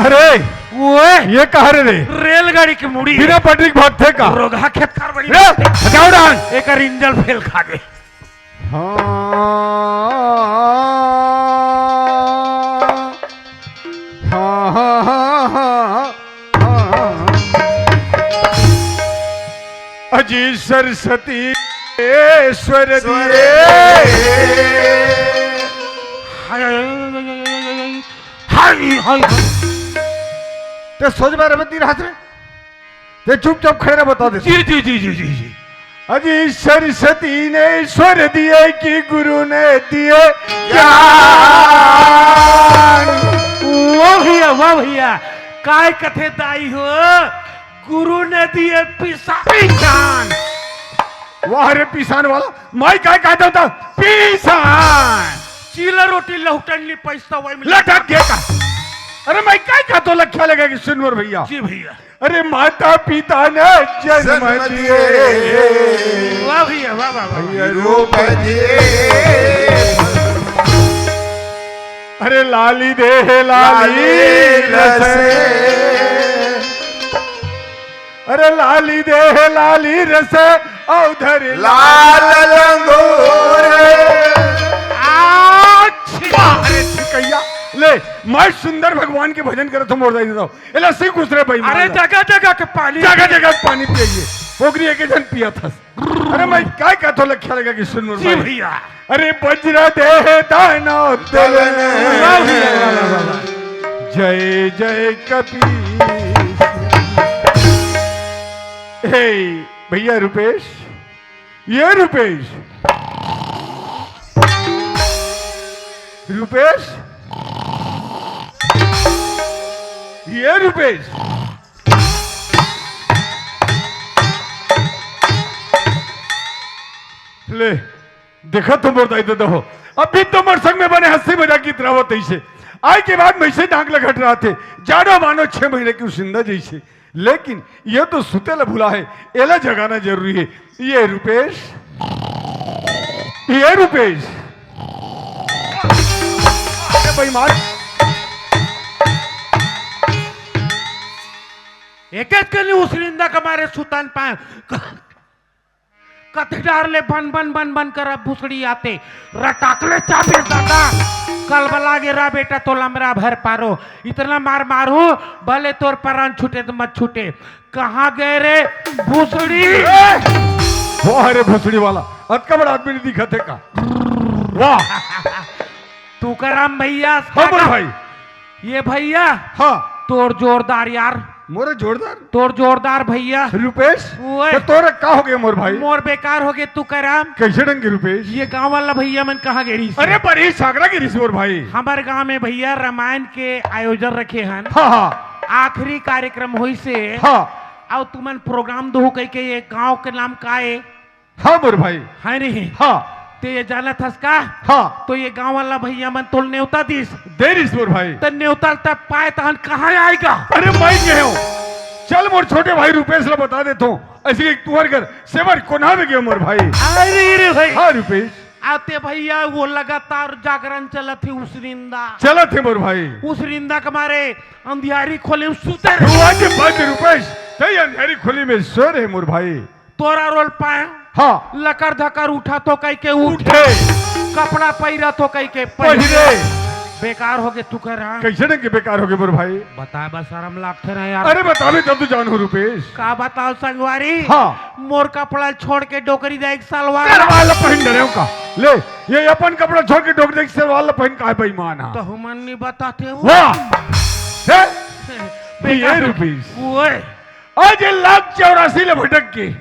अरे ओए ये कहा रे रेलगाड़ी की मुड़ी बिना पटरी के भागते का रोगा खेत कार बड़ी हटाओ डांग एक इंजन फेल खा गए। अजी सरस्वती ईश्वर दिए ते सोच बार बत्ती रात रे ते चुपचाप खड़े रह बता दे। जी जी जी जी जी जी अजी सरस्वती ने ईश्वर दिए कि गुरु ने दिए ज्ञान। वाह भैया काय कथे दाई हो गुरु ने दिए पिसान। वाह रे पिसान वाला माई काय कहता होता पिसान चीला रोटी लहुटनली पैसा वही मिला लटक गया का। अरे मैं काय कहता लख्या लगा कि सुनवर भैया। जी भैया अरे माता पिता ने जन्म दिए वाह भैया वाह वाह वाह रूप दिए। अरे लाली दे लाली रसे अरे लाली दे लाली रसे औधर लाल लंगोरे। अरे छिकैया ले मैं सुंदर भगवान के भजन करत मोर दाई देता एला से गुजरे भाई। अरे जगह जगह के पानी पानी पिए पोखरी एक जन पिया था। अरे मैं काय कहतो लख्या लगा कि सुन जी भैया। अरे वज्र दे दानो दलन जय जय कपीश। हे भैया रुपेश ये रुपेश रुपेश ये रुपेश ले देखा तुम बताई तो हो अभी तो मोर संग में बने हंसी मजाक की तरह होते से आज के बाद वैसे डांग लगट रहा थे जानो मानो 6 महीने की उसिंदा जैसे। लेकिन ये तो सुतेला भूला है एला जगाना जरूरी है। ये रुपेश बेईमान एक कली उसरिंदा कमारे सुतान पाए कथडार ले बन बन बन बन कर भूसड़ी आते रटाकले चाबी दादा कल बला गिरा बेटा तो लमरा भर पारो इतना मार मारू भले तोर परान छूटे तो मत छूटे। कहाँ गए रे भूसड़ी? वाह रे भूसड़ी वाला अतका बड़ा आदमी नहीं दिखा थे का। वाह तू कराम भैया हाँ बोल भाई। ये भैया हाँ तोर जोरदार यार मोरे जोरदार तोर जोरदार भैया रुपेश ओए। तो तोरे का हो गया मोर भाई? मोर बेकार हो गए तू कराम कैसे ढंग के रुपेश? ये गांव वाला भैया मन कहाँ गिरी? अरे बड़ी सागरा गिरी मोर भाई। हमारे गांव में भैया रामायण के आयोजन रखे हैं। हाँ हाँ आखिरी कार्यक्रम हुई से हाँ और तुमन प्रोग्राम दो कह के ये गांव के नाम का है? हाँ मोर भाई है नहीं हाँ ते ये जाना थस का? हाँ तो ये गांव वाला भैया मन तोल न्योता दिस देरिस मोर भाई तो न्योता तब पाए तहन कहाँ आएगा? अरे मैं गए हूँ चल मोर छोटे भाई रुपेश ला बता देता हूँ ऐसे एक तुहर घर सेवर कोना में गए मोर भाई। अरे रे भाई हाँ रुपेश आते भैया वो लगातार जागरण चला थी उस रिंदा चला थे मोर भाई उस रिंदा के मारे अंधियारी खोले में सुते आज बात रुपेश तई अंधेरी खुली में सो रहे मोर भाई। तोरा रोल पाए हाँ लकर धकर उठा तो कह के उठे कपड़ा पहिरा तो कह के पहिरे बेकार हो गए तू कर कैसे ढंग के बेकार हो गए मोर भाई? बता बस शर्म लागते ना यार। अरे बतावे तब तो जानू रुपेश। का बताओ संगवारी हाँ मोर कपड़ा छोड़ के डोकरी दे एक सलवार वाला पहन डरे का ले ये अपन कपड़ा छोड़ के डोकरी से वाला पहन का बेईमान है। तो हम नहीं बताते हो वाह ये रुपेश ओए आज 1,84,000 ले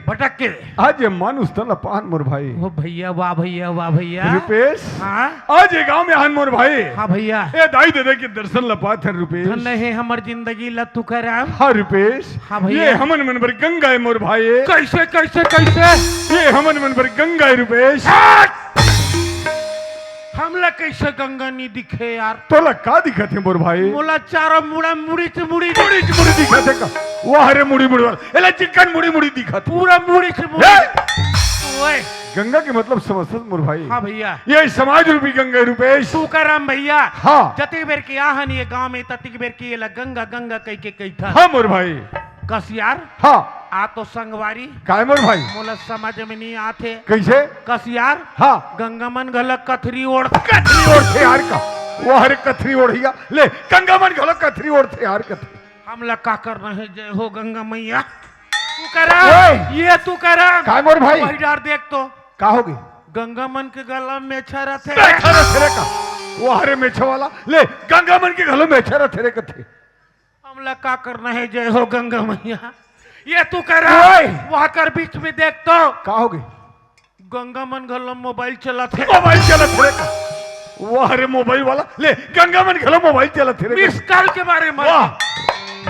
भटक के आज ये मानुस तला पान मोर भाई। ओ भैया वाह भैया वाह भैया रुपेश हाँ आज ये गांव में आन मोर भाई। हाँ भैया ए दाई दे के दर्शन लपात है रुपेश। धन है हमर जिंदगी लतू कर हाँ रुपेश हाँ भैया ये हमन मन पर गंगा है मोर भाई। कैसे कैसे कैसे ये हमन मन पर गंगा है रुपेश। हमला कैसे गंगा नहीं दिखे यार? तोला का दिखत है मोर भाई? मोला चारो मुड़ा मुड़ी से मुड़ी दिखत है का? वाह रे मुड़ी वाला एला चिकन मुड़ी दिखत पूरा मुड़ी से मुड़ी। ओए गंगा के मतलब समझत मोर भाई। हाँ भैया ये समाज रूपी गंगा रूपेश। तू करम भैया हाँ जति बेर की आहन ये गांव में ततिक बेर की ये ला गंगा गंगा कह के कही था हाँ मोर भाई। कसियार हाँ आ तो संगवारी काय मोर भाई मोला समझ में नहीं आते कैसे। कसियार हाँ गंगा मन गलक कथरी ओढ़ कथरी ओढ़ते यार का वो हरे कथरी ओढ़िया ले गंगा मन घलो कथरी ओढ़ते यार कथरी। हम लोग का कर रहे हैं जय हो गंगा मैया तू करा ओए! ये तू करा काय मोर भाई वही डार देख तो का होगी गंगा मन के गला में छरा थे मेछा रे का वो हरे मेछे वाला ले गंगा मन के घलो मेछा रे कथे। हम लोग का कर रहे हैं जय हो गंगा मैया ये तू करा ओए! वहां कर बीच में देख तो का होगी गंगा मन गला मोबाइल चला थे मोबाइल चलत रे का वो हरे मोबाइल वाला ले गंगा मन घलो मोबाइल चलत रे मिस कॉल के बारे में वाह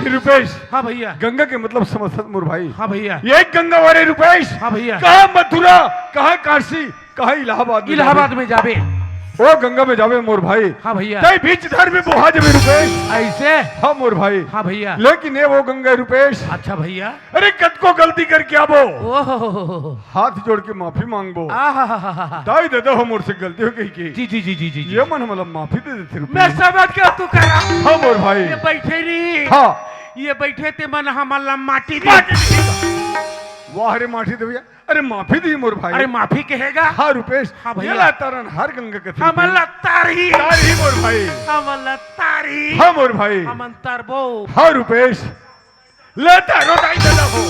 रुपेश। हाँ भैया गंगा के मतलब समझत मोर भाई। हाँ भैया ये गंगा वाले रुपेश हाँ भैया कहा मथुरा कहा काशी कहा इलाहाबाद में इलाहाबाद में जाबे जाबे। ओ गंगा में जावे मोर भाई। हाँ भैया तई बीच धर में बोहा जमे रुपेश। ऐसे हाँ मोर भाई। हाँ भैया लेकिन ये वो गंगा रुपेश अच्छा भैया अरे कद को गलती करके आबो ओहो हाथ जोड़ के माफी मांगबो आहा दाई दे दो मोर से गलती हो गई की जी जी जी जी जी ये मन मतलब माफी दे देते मैं रुपेश। समझ गया तू करा हाँ मोर भाई। ये बैठे नहीं हाँ ये बैठे थे मन हमारा माटी दे वाह रे माफी दे भैया अरे माफी दी मोर भाई। अरे माफी कहेगा हाँ रुपेश हाँ भैया। ये ला तरन हर गंगा के थे हमला तारी तारी मोर भाई। हमला तारी हाँ मोर भाई। हम अंतर बो हाँ रुपेश लेता रोटाई देना हो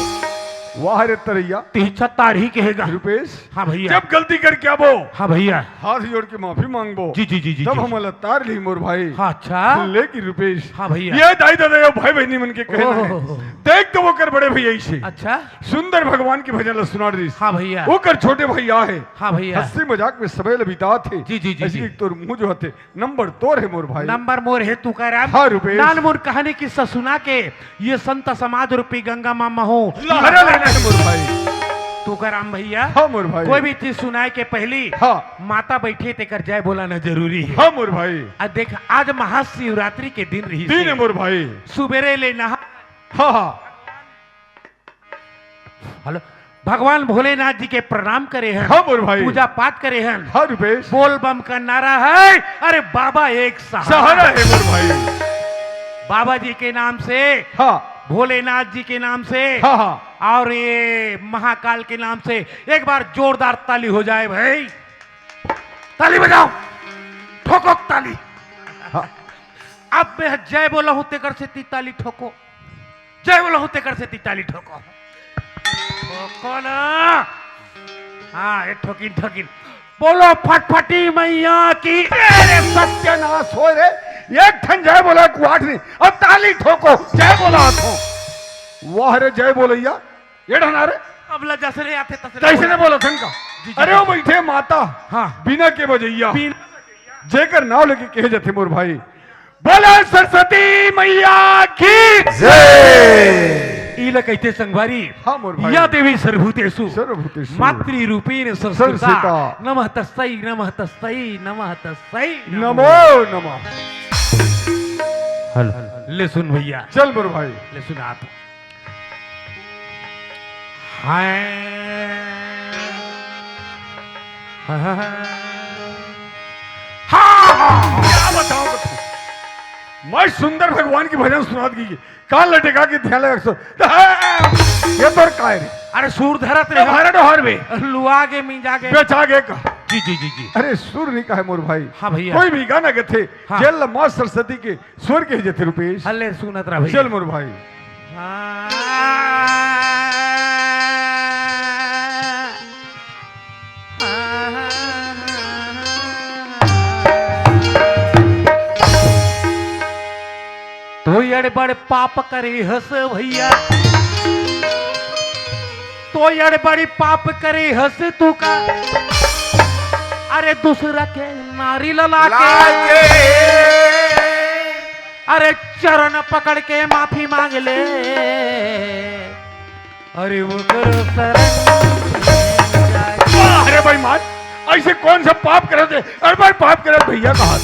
वाह रे तरैया तीछा तारी कहेगा रुपेश। हाँ भैया जब गलती करके आबो हाँ भैया हाथ जोड़ के माफी मांगबो जी जी जी जी तब जी। हम तार ली मोर भाई। हाँ अच्छा लेकिन रुपेश हाँ भैया ये दाई दादा भाई बहनी मन के कहना है ओहो। देख तो वो कर बड़े भैया से अच्छा सुंदर भगवान की भजन सुना रही हाँ भैया वो कर छोटे भैया है हाँ भैया हंसी मजाक में सबेल बिता थे जी, जी, जी, ऐसी जी। एक तोर मुंह जो हते नंबर तोर है मोर भाई। नंबर मोर है तू कह रहा हाँ रुपेश। नान मोर कहानी किस्सा सुना के ये संत समाज रूपी गंगा मामा हो लहरा लेना है मोर भाई। तू कह राम भैया हाँ मोर भाई। कोई भी चीज सुनाए के पहली हाँ माता बैठे ते कर जय बोलाना जरूरी है। हाँ मोर भाई। आज देख आज महाशिवरात्रि के दिन रही तीन है मोर भाई। सुबेरे ले नहा हाँ हाँ हेलो भगवान भोलेनाथ जी के प्रणाम करे हैं हाँ मोर भाई। पूजा पाठ करे हैं हाँ रुपेश बोल बम का नारा है अरे बाबा एक सहारा सहारा है मोर भाई। बाबा जी के नाम से हाँ भोलेनाथ जी के नाम से हाँ हाँ और ये महाकाल के नाम से एक बार जोरदार ताली हो जाए भाई ताली बजाओ ठोको ताली हाँ। अब मैं जय बोला हूं तेकर से ती ताली ठोको जय बोला हूं तेकर से ती ताली ठोको ठोको ना हाँ ये ठोकिन ठोकिन बोलो फटफटी मैया की अरे सत्यानाश हो रे एक ठन जय बोला कुआठ नहीं अब ताली ठोको जय बोला हाथों वाह रे जय बोलैया ये ढना रे अब लजा से आते कैसे ने बोला ठन का जी, अरे वो बैठे माता हाँ बिना के बजैया बिना जेकर नाव लेके कहे जाते मोर भाई बोला सरस्वती मैया की ई ल कहते संगवारी हाँ मोर भाई। या देवी सर्वभूतेषु सर्वभूतेषु मातृरूपेण संस्थिता। संस्थिता नमः तस्मै नमः तस्मै नमः तस्मै नमो नमः। हल ले सुन भैया चल मोर भाई। ले सुन आप हाय हाँ क्या बताऊं कथू? मैं सुंदर भगवान की भजन सुनात की कान लटेका के ध्यान लगा सो ये तो काय रे अरे सूर धरत तो रे हरे डोहर में लुआ के मी जाके बेचा गे का जी जी जी जी अरे सुर नहीं कहे मोर भाई। हाँ भैया कोई भी गाना के थे हाँ। जेल मां सरस्वती के स्वर के जथे रुपेश हल्ले सुनत रहा भैया चल मोर भाई। तो अड़ बड़ पाप करे हस भैया तो अड़ बड़ी पाप करे हस तू का अरे दूसरा के नारी लला के अरे चरण पकड़ के माफी मांग ले अरे वो करो अरे भाई मान ऐसे कौन सा पाप करे थे अरे भाई पाप करे भैया कहा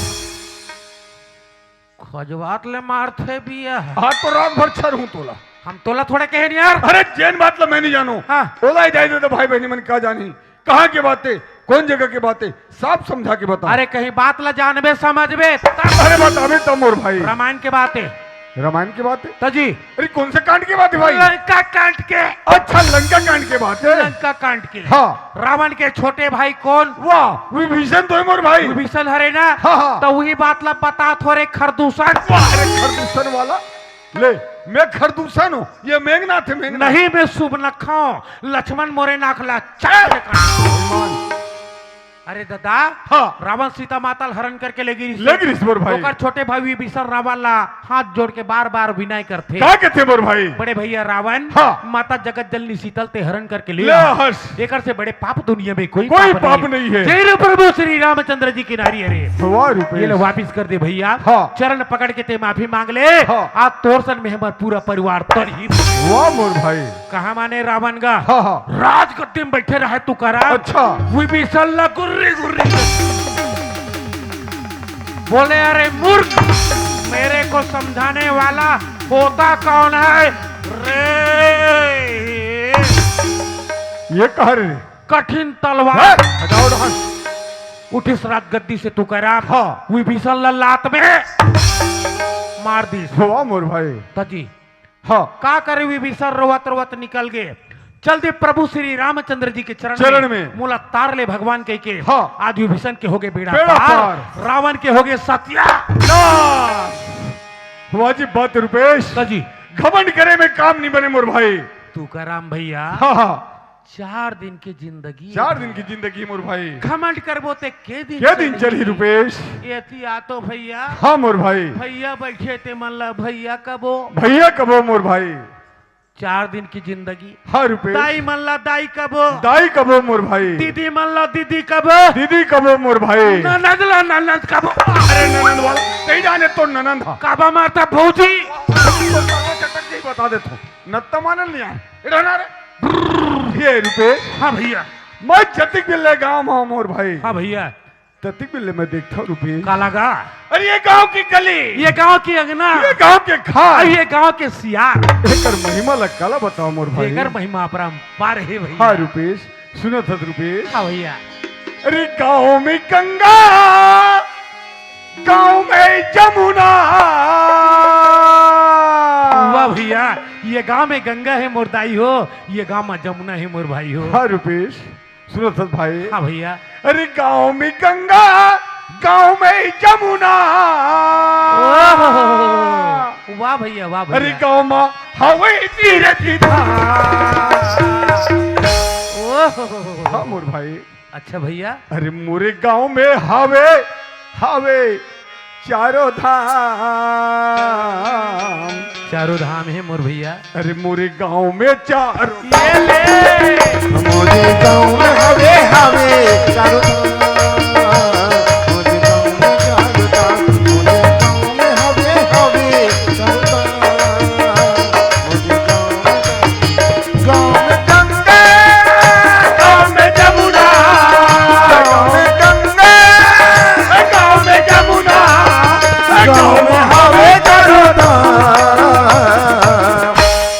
खजवात ले मारते बिया हाँ तो रात भर छर हूँ तोला हम तोला थोड़ा कहे नहीं यार अरे जैन बात ला मैं नहीं जानू हाँ ओला ही जाए तो भाई बहनी मन क्या जानी कहाँ की बातें, कौन जगह की बातें, साफ समझा के बता। अरे कहीं बात ला जानबे समझबे तब अरे बतावे तो मोर भाई। रामायण के बातें रामायण की बातें? तजी अरे कौन से कांड की बात है भाई? लंका कांड के। अच्छा लंका कांड की बात है। लंका कांड के। हाँ। रावण के छोटे भाई कौन? वाह विभीषण तो है मोर भाई। विभीषण हरे ना। हाँ, हाँ। तो वही बात ला बता थोड़े खरदूषण। अरे खरदूषण वाला ले, मैं खरदूषण हूँ, ये मेघनाथ है। मेघनाथ नहीं मैं शुभ नखाओ, लक्ष्मण मोरे नाखला चल। अरे दादा हाँ। रावण सीता माता हरण करके ले गिरी मोर भाई। ओकर छोटे भाई विभीषण रावण ला हाथ जोड़ के बार बार विनय करते। क्या कहते मोर भाई? बड़े भैया रावण हाँ। माता जगत जननी शीतल ते हरण करके ले ले आ। हर्ष। एकर से बड़े पाप दुनिया में कोई पाप नहीं है। जय रे प्रभु श्री रामचंद्र जी की नारी। अरे वाह रुपये। ये ले वापिस कर दे भैया। हाँ। चरण पकड़ के ते माफी मांग ले। हाँ। आज तोरसन में हमारा पूरा परिवार तर ही। वाह मोर भाई। कहा माने रावण का हाँ, हाँ। राजगद्दी में बैठे रहे तू करा। अच्छा। विभीषण ला गुर्री गुर्री बोले अरे मूर्ख, मेरे को समझाने वाला होता कौन है रे? ये कह रे कठिन तलवार हटाओ ढान। उठ इस रात गद्दी से तू करा। हाँ। विभीषण ला लात में मार दी। वाह मोर भाई। तजी हाँ। का करे विभीषण रोवत रोवत निकल गए। चल दे प्रभु श्री रामचंद्र जी के चरण में मूला तार ले भगवान के हाँ। आज विभीषण के होगे बेड़ा बेड़ा पार, पार। रावण के होगे सत्या। वाजिब बात रुपेश। तजी घमंड करे में काम नहीं बने मोर भाई। तू का राम भैया। हाँ, हाँ। 4 दिन की जिंदगी। 4 दिन की जिंदगी मोर भाई। घमंड करबो ते के दिन क्या दिन चली रुपेश? एती आतो भैया। हाँ मोर भाई। भैया बैठे ते मन ला भैया कबो। भैया कबो मोर भाई। 4 दिन की जिंदगी। हाँ रुपेश। दाई मन ला दाई कबो। दाई कबो मोर भाई। दीदी मन ला दीदी कबो। दीदी कबो मोर भाई। ननद ला ननद कबो। अरे ननंद वाला कहीं जाने तो ननंद था। काबा मारता भौजी। बता देता हूँ नत्ता मानल नहीं आए। ये रुपेश। हाँ भैया। मैं जतिक बिल्ले गांव हूँ मोर भाई। हाँ भैया। जतिक बिल्ले में देखता हूँ रुपेश। का लगा? अरे ये गांव की गली, ये गांव की अंगना, ये गांव के खाल, ये गांव के सियार। एकर महिमा लक्काला बताओ मोर भाई। एकर महिमा अपरंपार है भैया। हाँ रुपेश सुनो था रुपेश। हाँ भैया। अरे गांव में गंगा, गांव में जमुना। वाह भैया, ये गांव में गंगा है मोर दाई हो, ये गांव में जमुना है मोर भाई हो। हाँ रुपेश सुनो था भाई। हाँ भैया। अरे गांव में गंगा, गांव में जमुना। वाह भैया वाह भैया। अरे गांव में हवे तीरथ धाम। हाँ मोर भाई। अच्छा भैया। अरे मोरे गांव में हवे हवे चारों धाम। चारों धाम है मोर भैया। अरे मोरे गांव में चारों, ये ले मोरे गाँव में हवे हवे चारों धाम। मोरे गाँव में चारों धाम। मोरे गाँव में हवे हवे चारों धाम। मोरे गाँव में गंगा, गांव में जमुना, गाँव में गंगा, गांव में जमुना, गाँव में हवे चारों धाम।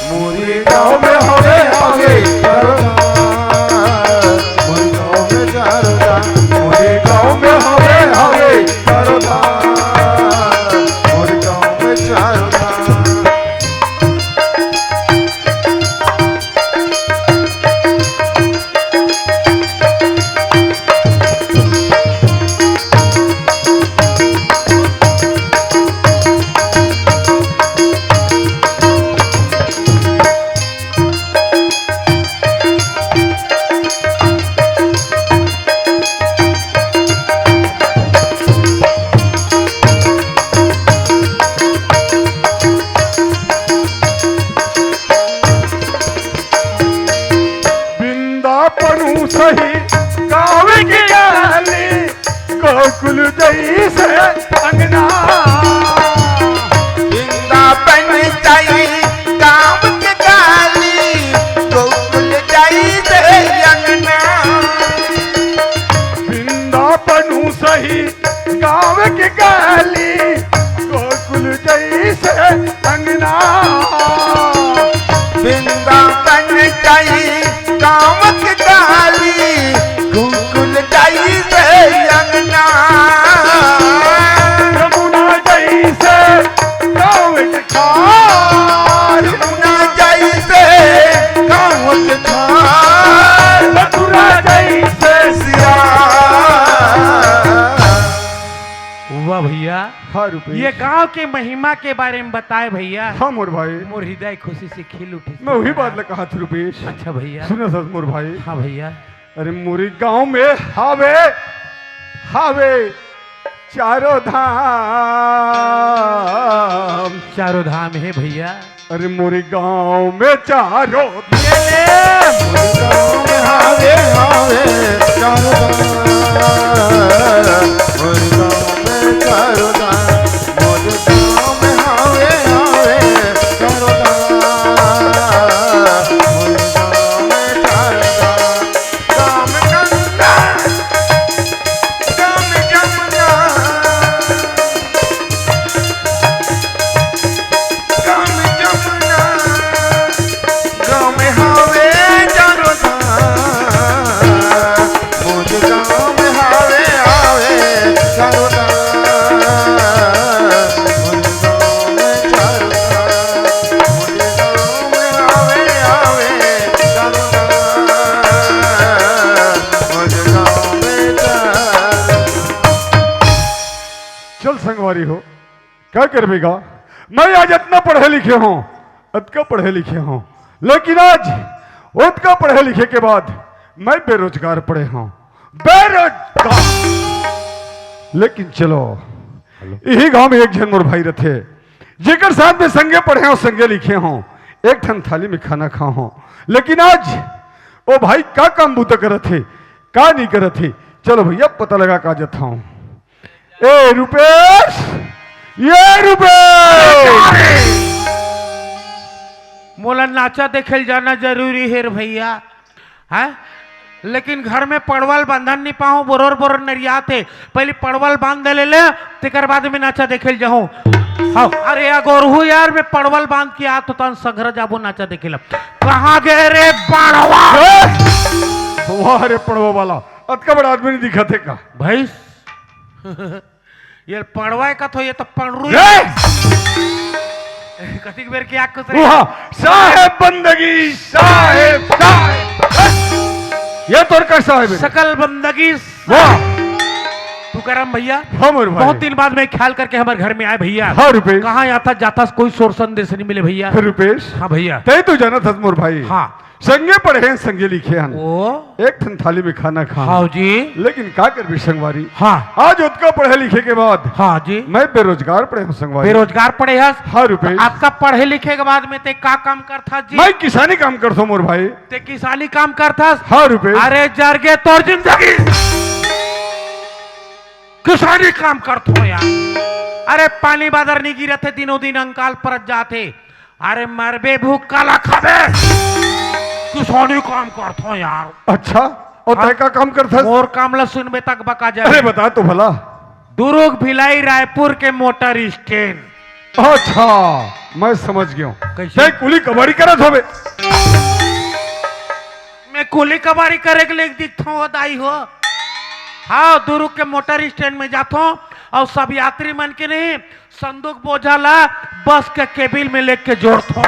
मोरे गाँव में हवे हवे चारों धाम। मोरे गाँव में चारों धाम। मोरे गाँव में हवे हवे चारों धाम। मोरे गाँव में चारों धाम। बिंदापनु सही गाँव की गली, गोकुल जैसे अंगना। वृंदावन जाई गाँव के गाली, गोकुल जाई से अंगना। बिंदापनु सही गाँव की गली, गोकुल जैसे अंगना। वृंदावन जाई गाँव के गाली, रुपेश ये गांव के महिमा के बारे में बताए भैया। हाँ मोर भाई मोर हृदय खुशी से खिल उठे। मैं वही बात कहा था रुपेश। अच्छा भैया। सुनो सर मोर भाई। हाँ भैया। अरे मोरी गांव में हावे हावे चारों धाम। चारों धाम है भैया। अरे मोरी गांव में चारों हावे हावे चारों धाम मोरे गाँव में चारों धाम मोरे गाँव में हावे हावे चारों धाम मोरे गाँव में चारों धाम गाँव में गंगा गाँव में जमुना गाँव में जमुना गाँव में हावे चारों धाम मोरे गाँव में हावे हावे चारों धाम मोरे गाँव में चारों धाम मोरे गाँव में हावे हावे चारों धाम मोरे गाँव में चारों चल संगवारी हो क्या करवेगा। मैं आज इतना पढ़े लिखे हूँ अतका पढ़े लिखे हूँ लेकिन आज उतका पढ़े लिखे के बाद मैं बेरोजगार पड़े हूँ बेरोजगार। लेकिन चलो यही गांव में एक जन मोर भाई रथे जेकर साथ में संगे पढ़े हो संगे लिखे हों एक ठन थाली में खाना खा हो लेकिन आज ओ भाई का काम बूता करत थे का नहीं करत थे। चलो भैया पता लगा का जता हूं। ए रुपेश ये रुपेश मोला नाचा देखे जाना जरूरी है रे भैया। है लेकिन घर में पड़वल बंधन नहीं पाऊँ बोरोर बोरोर नरिया थे पहले पड़वल बांध दे ले तेकर बाद में नाचा देखे जाऊँ। हाँ अरे या गोरहू यार मैं पड़वल बांध के आ तो तन सघर जाबो नाचा देखे ला। कहाँ गए रे पड़वा। वाह रे पड़वा वाला अतका बड़ा आदमी नहीं दिखा थे का भाई ये पड़वा का तो ये तो पड़रू कतिक बेर की आग कुछ साहेब बंदगी साहेब साहेब ये तोर का साहेब है। सकल बंदगी वाह तू करम भैया। हाँ मोर भाई बहुत दिन बाद में ख्याल करके हमारे घर में आए भैया। हाँ रुपेश कहाँ आता जाता कोई शोर संदेश नहीं मिले भैया। फिर रुपेश हाँ भैया। तय तो जाना था मोर भाई। हाँ संगे पढ़े हैं संगे लिखे हैं ओ एक ठन थाली में खाना खा हाँ जी। लेकिन का कर भी संगवारी हाँ आज उतका पढ़े लिखे के बाद हाँ जी मैं बेरोजगार पड़े हूँ संगवारी। बेरोजगार पड़े है। हाँ रुपेश आपका पढ़े लिखे के बाद में ते का काम करता जी। मैं किसानी काम करता हूँ मोर भाई। ते किसानी काम करता। हाँ रुपेश अरे जरगे तोर जिंदगी किसानी काम करता हूँ यार। अरे पानी बादर नहीं गिरत थे दिनों दिन अंकाल परत जाते। अरे मरबे भूख काला खाबे किसानी काम करता हूँ यार। अच्छा और तय का काम करता मोर काम ला सुनबे तक बका अरे जाए। बता तो भला। दुर्ग भिलाई रायपुर के मोटर स्टैंड। अच्छा मैं समझ गया हूँ कैसे? तय कुली कबाड़ी करत होबे। मैं कुली कबाड़ी करे के लिए दिखता हूँ दाई हो। हाँ दुर्ग के मोटर स्टैंड में जाता हूँ और सब यात्री मन के नहीं संदूक बोझा ला बस के केबिल में लेके जोड़ता हूँ।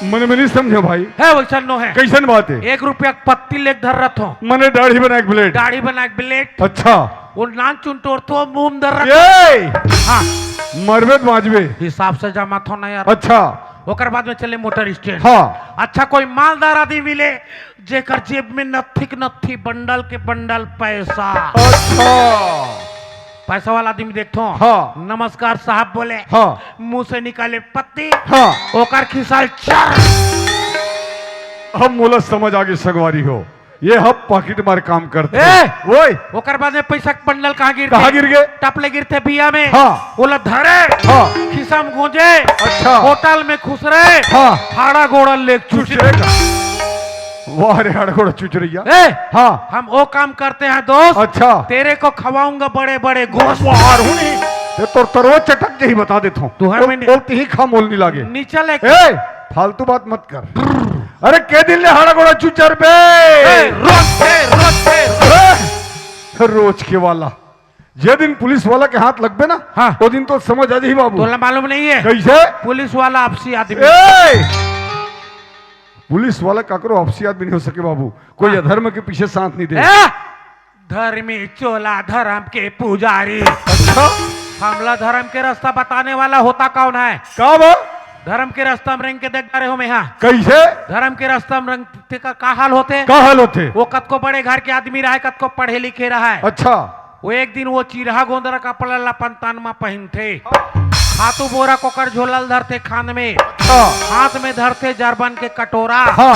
मन में नहीं समझो भाई है वैसा नो है। कैसन बात है। 1 रुपया पत्ती लेके धर रहा था मने दाढ़ी बना के ब्लेड। दाढ़ी बना के ब्लेड अच्छा वो नान चुनटोर तो मुंह धर रहा। ये हाँ मरबेत माजबे हिसाब से जमा था ना यार। अच्छा ओकर बाद में चले मोटर स्टैंड। हाँ अच्छा कोई मालदार आदमी मिले जेकर जेब में नथी बंडल के बंडल पैसा। अच्छा पैसा वाला आदमी देखतो हाँ। नमस्कार साहब बोले हाँ मुंह से निकाले पत्ती हाँ ओकर खिसाल चार। हम मोला समझ आगे सगवारी हो ये हम पॉकेट मार काम करते ए! ओए ओकर बाद में पैसा के बंडल कहाँ गिर गए टपले गिरते बिया में। हाँ। बोला धरे हाँ खिसा में गूंजे अच्छा होटल में खुश रहे हाँ हाड़ा गोड़ा ले चुचरेगा। वाह रे हड़गोड़ चुच रही ए हाँ हम वो काम करते हैं दोस्त। अच्छा तेरे को खवाऊंगा बड़े बड़े गोश्त। बाहर हूँ नहीं ये तो तरवा चटक के ही बता देता हूँ तू हर महीने- बोलती ही खा मोल नहीं लागे। नीचे ले ए फालतू बात मत कर। अरे के दिन ले हाड़ा गोड़ा चुचर बे रोज के वाला जे दिन पुलिस वाला के हाथ लगबे ना हाँ। वो दिन तो समझ आ जाही बाबू। तोला मालूम नहीं है कैसे पुलिस वाला आपसी आदमी। ए! पुलिस वाला काकरो आपसी आदमी नहीं हो सके बाबू कोई अधर्म के पीछे साथ नहीं दे। धर्मी चोला धर्म के पुजारी। अच्छा हमला धर्म के रास्ता बताने वाला होता कौन है? का बा धर्म के रास्ता में रंग के देख रहे हो मैं यहाँ कैसे धर्म के रास्ता में रंग का हाल होते? का हाल होते? वो कतको बड़े घर के आदमी रहा है, कतको पढ़े लिखे रहा है। अच्छा वो एक दिन वो चिरहा गोंदरा का पलला पंतान में पहनते, खातू बोरा कोकर झोलल धरते खान में, हाँ हाथ में धरते जरबन के कटोरा, हाँ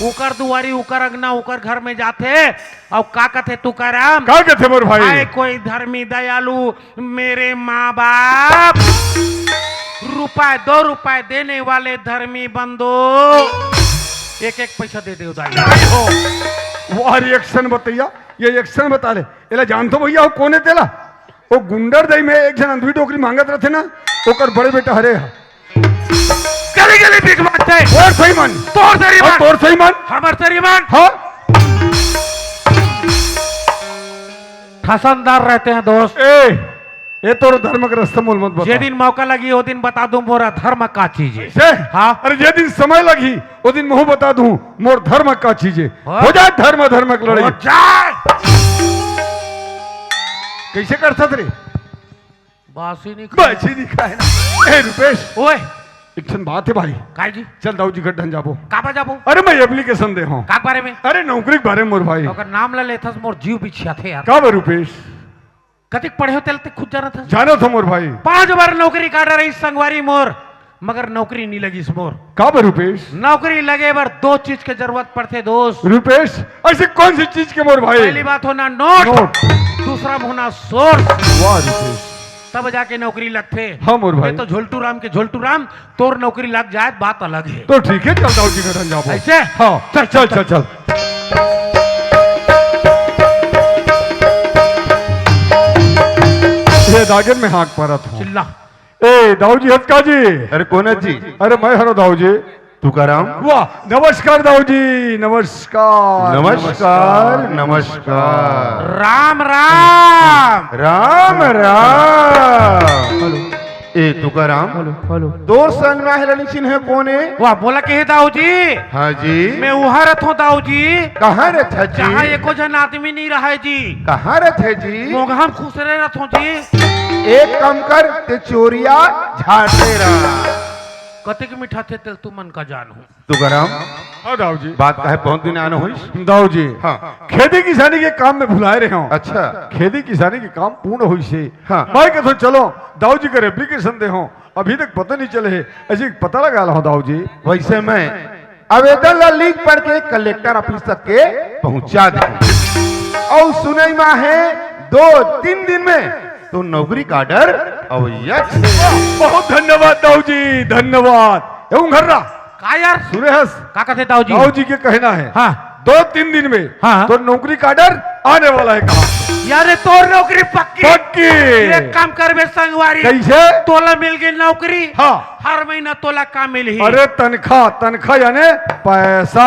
उकर दुआरी उकर अगना उकर घर में जाते और का कहते तुकाराम का कहते मोर भाई? आए कोई धर्मी दयालु मेरे माँ बाप रुपए 2 रुपए देने वाले धर्मी बंधु 1-1 पैसा दे दे उधारी हो। वो रिएक्शन बताइया ये एक्शन बता ले एला जान तो भैया वो कोने तेला वो गुंडर दई में एक जन अंधवी टोकरी मांगत रहते ना ओकर बड़े बेटा हरे हा गली गली भीख मांगते और सही मन तोर सरी और मान तोर सही मन हमर सरी मान हाँ ठसनदार रहते हैं दोस्त। ए तोर धर्म का रास्ता मोल मत बता जे दिन मौका लगी वो दिन बता दूं मोरा धर्म का चीज है। से हाँ अरे जे दिन समय लगी वो दिन मुंह बता दूं मोर धर्म का चीजें हाँ? हो जाए धर्म की लड़ाई हो जाए कैसे कर सकते रे बासी नहीं खाए। बची दिखा है ना ए रुपेश ओए एक ठन बात है भाई काय जी चल दाऊ जी गड्ढन जाबो काबा जाबो अरे मैं एप्लीकेशन दे हूं का बारे में अरे नौकरी के बारे में मोर भाई ओकर नाम ले लेथस मोर जीव बिछिया थे यार का बा रुपेश कतिक पढ़े हो तेल ते खुद जाना था जानो तो मोर भाई 5 बार नौकरी काट रही संगवारी मोर मगर नौकरी नहीं लगी इस मोर। का बा रुपेश नौकरी लगे बार 2 चीज के जरूरत पड़ते दोस्त। रुपेश ऐसी कौन सी चीज के मोर भाई? पहली बात होना नोट दूसरा होना सोर्स वाह रुपेश तब जाके नौकरी लगते। हाँ मोर भाई ये तो झोलटू राम के झोलटू राम तोर नौकरी लग जाए बात अलग है। तो ठीक है चल दाऊ जी गड्ढन जाबो ऐसे हाँ चल चल चल चल ये दागिर में हाथ परत हूँ चिल्ला ए दाऊ जी हत्का जी अरे कोना जी अरे मैं हरो दाऊ जी तुकाराम वाह नमस्कार दाऊ जी नमस्कार नमस्कार नमस्कार राम राम राम राम ए तुकाराम हेलो दो संग ना हिलनी चिन्ह कोने? वाह बोला के है दाऊ जी हाँ जी मैं वहां रथ हूँ दाऊ जी कहाँ रथ है जहाँ जी? एको जन आदमी नहीं रहा है जी कहाँ रथ है जी? मोगहम खुश रहे रथ हूँ जी। एक कम कर ते चोरिया झाड़ते रहा। कतिक मीठा थे तेल तू मन का जान हूँ। तुकाराम हाँ दाऊ जी बात कहे बहुत दिन आना हुई। दाऊ जी हाँ खेती किसानी के काम में भुलाए रहे हूँ अच्छा खेती किसानी के काम पूर्ण हुई से हाँ। मैं कहता चलो दाऊ जी का एप्लीकेशन दे हो अभी तक पता नहीं चले है ऐसे पता लगा लो दाऊ जी वैसे मैं आवेदन ला लिख पढ़ के कलेक्टर ऑफिस तक के पहुंचा दे और सुनई मा है 2-3 दिन में तो नौकरी का ऑर्डर अवैया बहुत धन्यवाद दाऊ जी धन्यवाद एवं घर रहा का यार सुरेश का कहते दाऊ जी? दाऊ जी के कहना है हाँ 2-3 दिन में हाँ। तो नौकरी का ऑर्डर आने वाला है कहा यार तोर नौकरी पक्की पक्की एक काम करबे संगवारी कैसे तोला मिल गई नौकरी हाँ हर महीना तोला का मिल ही अरे तनख्वाह यानी पैसा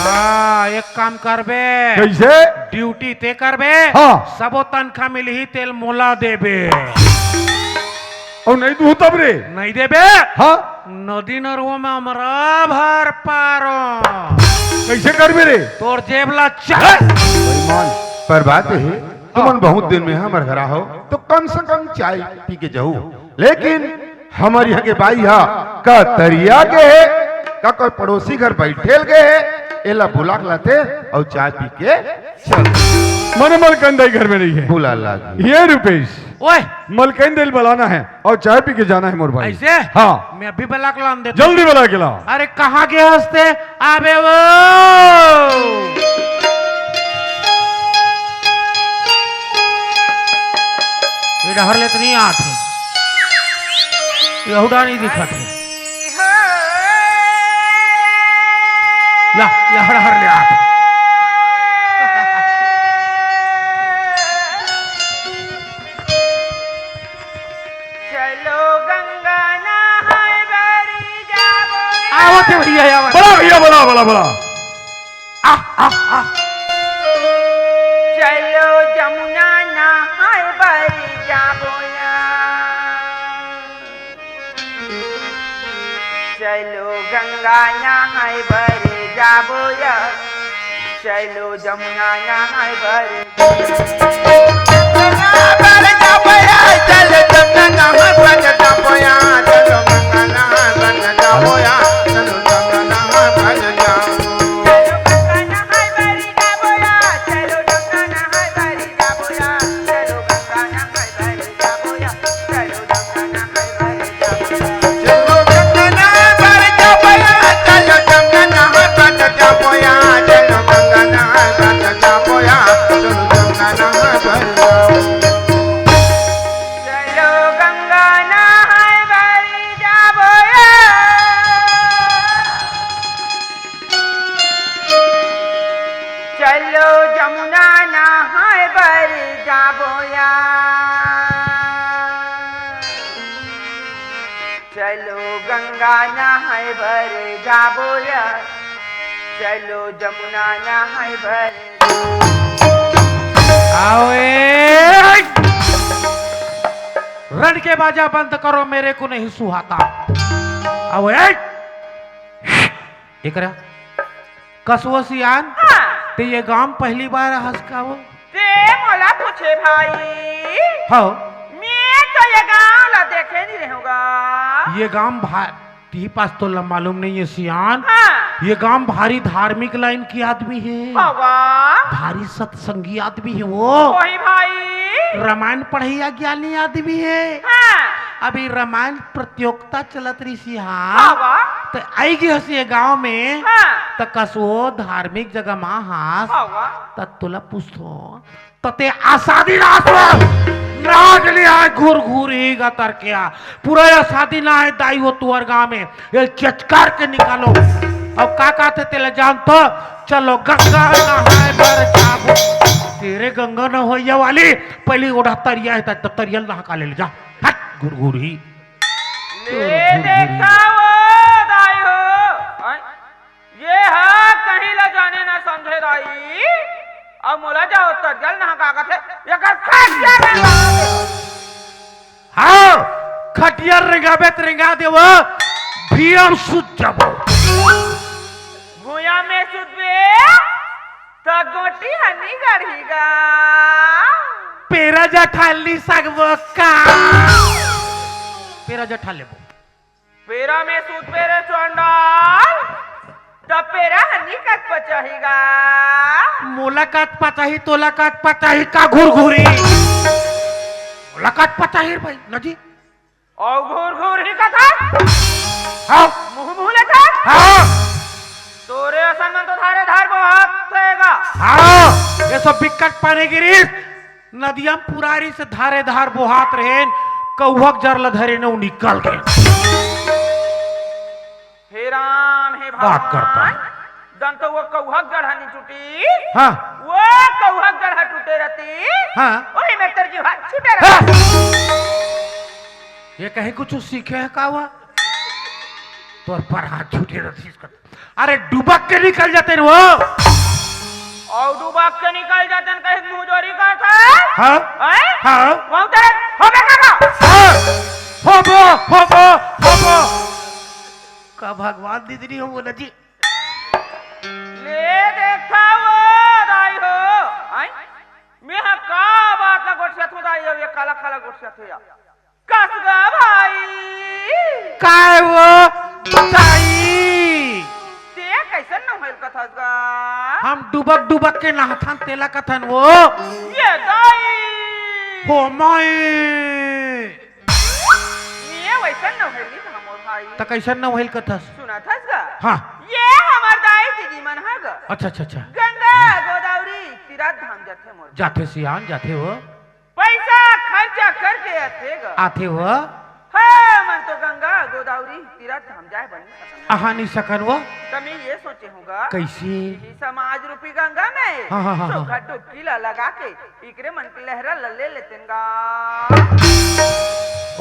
हाँ एक काम करबे कैसे ड्यूटी ते करबे हाँ। सबो तनखा मिल ही तेल मोला देबे और नहीं तू तब रे नहीं देबे हाँ नदी नरवा में हमरा भर पारो कैसे कर रे तोर जेबला चाह बेईमान पर बात है तुमन बहुत दिन में हमारे घर आओ तो कम से कम चाय पी के जाओ लेकिन हमारे यहाँ के भाई हा का तरिया के है का कोई पड़ोसी घर बैठेल गए है एला बुला के लाते और चाय पी के चल मन मलकंदाई घर में नहीं है बुला लागी ये रुपेश ओए मलकंद बुलाना है और चाय पी के जाना है मोर भाई ऐसे हाँ मैं अभी बला के लान देता जल्दी बुला के लाओ अरे कहाँ के हंसते आबे वो ये डहर ले तो नहीं आते यहूदा नहीं दिखा थे ला यहर हर ले आते चलो गंगा नहाए बरी जाबो आवते भैया आवते बड़ा भैया बड़ा बड़ा बड़ा चलो जमुना नहाए बरी जाबो चलो गंगा नहाए बरी जाबो चलो जमुना नहाए बरी चल जाबो या चलो गंगा नहाय भर जाबो चलो गंगा नहाय भरी जाबो या चलो गंगा नहाय भरी जाबो या चलो गंगा नहाय भरी जाबो या चलो गंगा नहाय भर जाबो या चलो गंगा नहाय भर जाबो या चलो गंगा नहाय भर जाबो या चलो गंगा नहाय भर जाबो चलो गंगा नहाय भरी जाबो या चलो जमुना नहाय भरी जाबो या चलो गंगा नहाय भरी जाबो या चलो जमुना नहाय भरी आओ रण के बाजा बंद करो, मेरे को नहीं सुहाता। आओ एक कसुआ सियान ते ये गांव पहली बार हंसकावो ते मोला पूछे भाई हो मैं तो ये गाँव ला देखे नहीं रहूंगा। ये गांव ती पास तो मालूम नहीं है सियान, हाँ ये गांव भारी धार्मिक लाइन की आदमी है, बाबा भारी सत्संगी आदमी है वो, वही भाई रामायण पढ़ैया ज्ञानी आदमी है। हाँ अभी रामायण प्रतियोगिता चलत रही सियान बाबा तो आएगी हसी ये गांव में हाँ तो कसो धार्मिक जगह माँ हास बाबा तो तुला पूछो तो ते आसादी नाग लिया घूर घूर ही गतर क्या पूरा आसादी ना है दाई हो तुअर गांव में ये चचकार के निकालो। अब का कहते तेला जान तो चलो गंगा नहाय भर जाबो तेरे गंगा न हो वाली पहली ओढ़ा तरिया है तो तरियल नहा का ले जा हट घूर घूर ही ले देखा वो दाई हो ये है कहीं ला जाने ना समझे दाई अब मोला जाओ तजल ना कागज है ये कर खटिया हाँ खटिया रेंगाबे रेंगा देव भीम सुत जाबो भूया में सुधे तो गोटी हनी गढ़ीगा पेरा जठाली सकबो का पेरा जठा लेबो पेरा में सूत पेरे चंडाल तो पेरा हनी कट पचाहीगा मुलाकात पचाही तोलाकात पचाही का घूर घूरी मुलाकात पचाही भाई नजी और घूर घूर ही कथा हाँ मुंह मुंह लेता हाँ तोरे असन मन तो धारे धार बहुत होएगा हाँ ये सब बिकट पाने गिरी नदियां पुरारी से धारे धार बोहात रहे कौहक जरल धरे ने निकल गए। हे राम हे बात करता भगवान है। दन तो वो कौहक गढ़ा नहीं टूटी हाँ वो कौहक गढ़ा टूटे रहती हाँ वही में तरजी हाथ छूटे हाँ। रहती ये कहीं कुछ सीखे है का हुआ तोर पर हाथ छूटे रही अरे डूबक के निकल जाते हैं वो और डूबा के निकल जाते हैं कहीं मुंह जोरी करता हाँ है हाँ वहाँ तेरे हो बेटा हो का भगवान दीदी हो बोला जी ले देखा वो दाई हो आई मैं का बात ना गोठिया तू दाई ये काला काला गोठिया तू या कसगा भाई काय वो बताई ते कैसे न होइल कथा गा हम डूबक के नहाथन तेला कथन वो ये दाई हो माई ये वैसे न होइल हमर भाई तो कैसे न होइल कथस सुना थस गा हाँ ये हमर दाई दीदी मन है गा अच्छा अच्छा अच्छा गंगा गोदावरी तीरथ धाम जाते मोर जाते सियान जाते हो पैसा खर्चा करके आते गा आते हो हाँ मन तो गंगा गोदावरी तीरथ धाम जाए बन आहानी सकन वो तभी ये सोचे होगा कैसे यही समाज रूपी गंगा में हाँ, हाँ, हाँ, चौखा डुबकी लगा के इकरे मन की लहरा ले लेते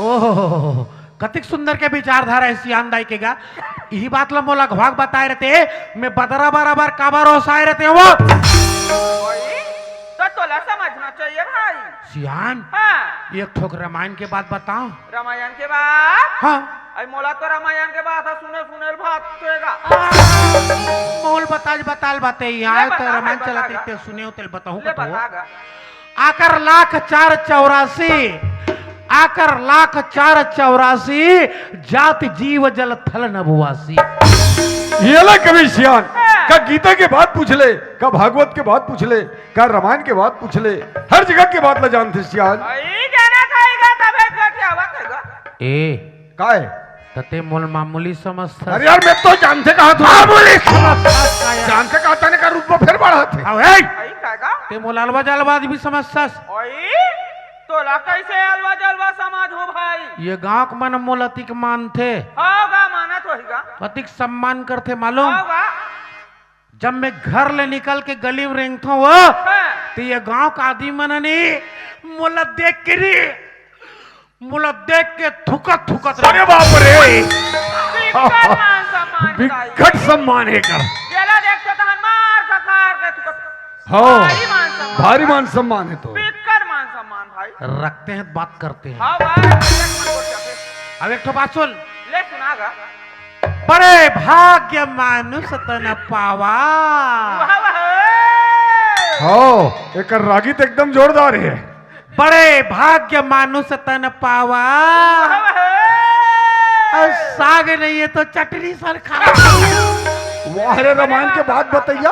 ओहो कतिक सुंदर के विचारधारा है सियान दाई के गा यही बात ला मोला घवाक बताए रहते मैं बदरा बराबर काबर ओसाए रहते वो तो तोला समझना चाहिए भाई सियान हाँ एक ठोक रामायण के बात बताओ रामायण के बाद हाँ आई मोला तो रामायण के बाद सुने सुनेल बात होएगा मोल बताल बाते यहाँ ले तो बता, रामायण ले चलाते बतागा। ते सुने तेल बताऊं ले बताओ बतागा आकर 1,04,84 आकर लाख 484 जाति जीव जल थल नभवासी। ये ला कभी सियान का गीता के बात पूछ ले, का भागवत के बात पूछ ले, का रामायण के बात पूछ ले, हर जगह के बात ला जानते सियान। भाई जाना खाएगा तबे क्या बात है ए का है? तते मोल मामूली समझता। अरे यार मैं तो जानते कहा था, मामूली समझता जानते कहा था ने का रूप में फिर बढ़ा थे। ए भाई काका ते मोल अलवा जलवा भी समझता। ओई तोला कैसे अलवा जलवा समाज हो भाई? ये गांव के मन मोल अतिक मान थे, होगा माना तो होगा, अतिक सम्मान करते मालूम। होगा जब मैं घर ले निकल के गली में रेंगता वो हाँ। तो ये गांव का आदमी मननी मोला देख के री मोला देख के थुकत थुकत रहे। अरे बाप रे, विकट मान सम्मान चाहिए। विकट सम्मान है कर। जेला देखते तो मार खखार के तुक हाँ भारी मान सम्मान, भारी मान सम्मान है तो। विकट मान सम्मान भाई। रखते हैं बात करते हैं। हाँ भाई एक मन को चाहे। अब एक तो बात सुन, ले सुनागा बड़े भाग्य मानुष तन पावा। वाह वाह हाँ एक रागी तो एकदम जोरदार है। बड़े भाग्य मानुष तन पावा वाह वाह और साग नहीं है तो चटनी सर खा। वाह रे रामायण के बात बताइया,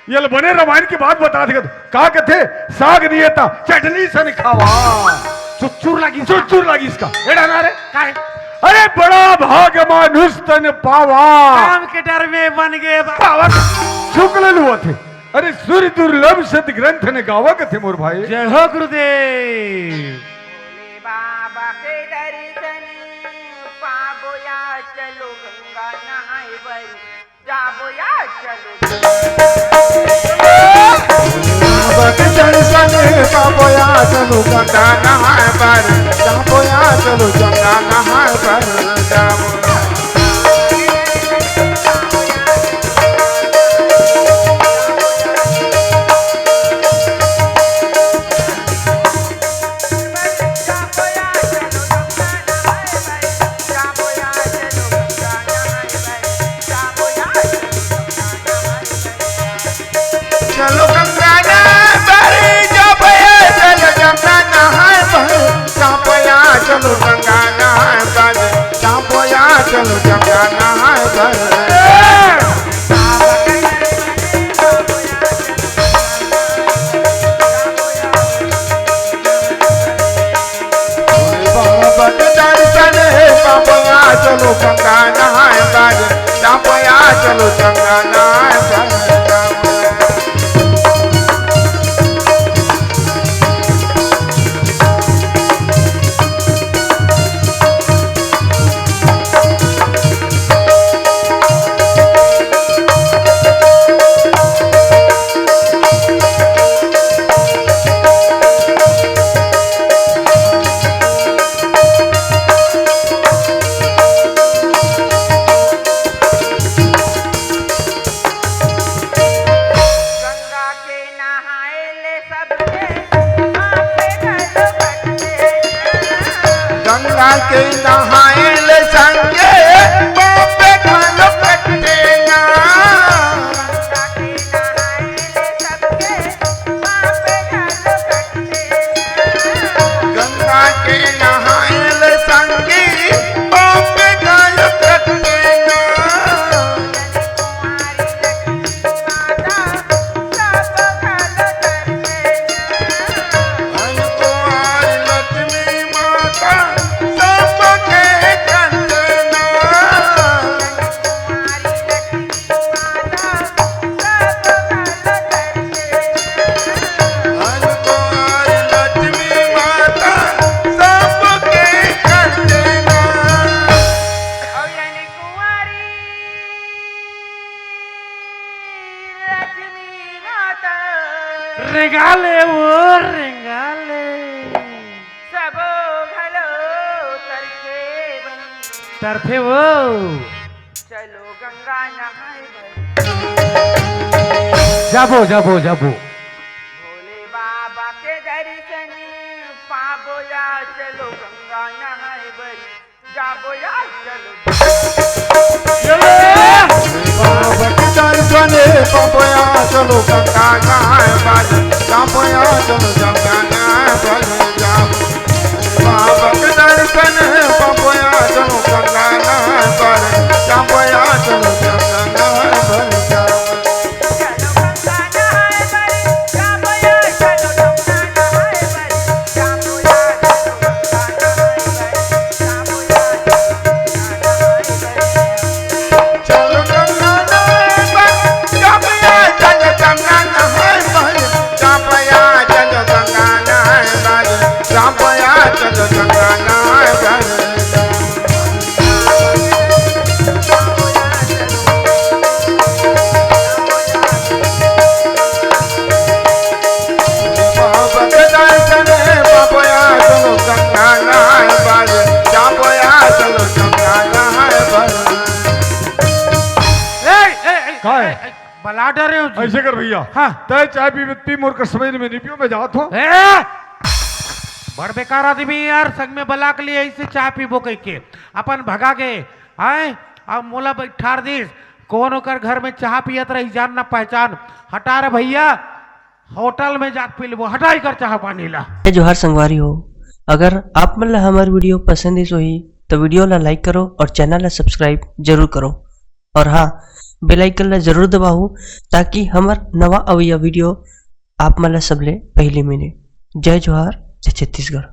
ये बने रामायण की बात बता देगा तो कहा कहते साग नहीं था चटनी से नहीं खावा। चुच्चूर लगी चुर लगी इसका एड़ा ना रे। काहे? अरे बड़ा भाग्य मानुष तन पावा। काम के डर में बन गए पावा शुक्ल हुआ थे। अरे सूर्य दुर्लभ सत ग्रंथ ने गावा के थे मोर भाई। जय हो गुरुदेव। भोले बाबा के दर्शन पाबो या चलो गंगा नहाए बरी जाबो या चलो। बाबा के दर्शन पापोया चलो गंगा नहाए पर जापोया चलो गंगा नहाए पर जाबो। चलो गंगा नहाए पर जापोया चलो गंगा नहाए पर जापोया चलो गंगा नहाए पर जापोया चलो गंगा नहाए पर। बाबा के दर्शन पापोया चलो गंगा नहाए पर जापोया चलो गंगा नहाए पर जाबो। गंगा के नहाए ले संगे बापे खानो कटे ना। गंगा के नहाए ले संगे बापे खानो कटे ना। कुंवारी लक्ष्मी माता सबके कंदना। कुंवारी लक्ष्मी माता सबके कंदना। रेगाले वो रेगाले तरफे वो चलो गंगा नहाए जाबो जाबो जाबो। भोले बाबा के दर्शन पाबो या चलो गंगा नहाए बरी जाबो या चलो। बाबा के दर्शन पापोया चलो गंगा नहाए पर जापोया चलो गंगा नहाए पर जाबो। बाबा के बला डरे हो जी। ऐसे कर भैया हाँ। तय चाय पी मोर कर समझ में नहीं पियो मैं जात हूँ ए! बड़ बेकार आदमी यार, संग में बला के लिए ऐसे चाय पीबो कह के अपन भगा के आए। अब मोला बैठार दिस कौन ओकर घर में चाह पियत रही, जान ना पहचान। हटा रे भैया, होटल में जाके पी लेबो, हटाई कर चाह पानी ला। जोहार संगवारी हो, अगर आप मन ला हमार वीडियो पसंद इस होही तो वीडियो ला लाइक करो और चैनल ला सब्सक्राइब जरूर करो। और हाँ, बेल आइकन ला जरूर दबाओ ताकि हमार नवा अवैया वीडियो आप मन ला सबले पहले मिले। जय जोहार, जय छत्तीसगढ़।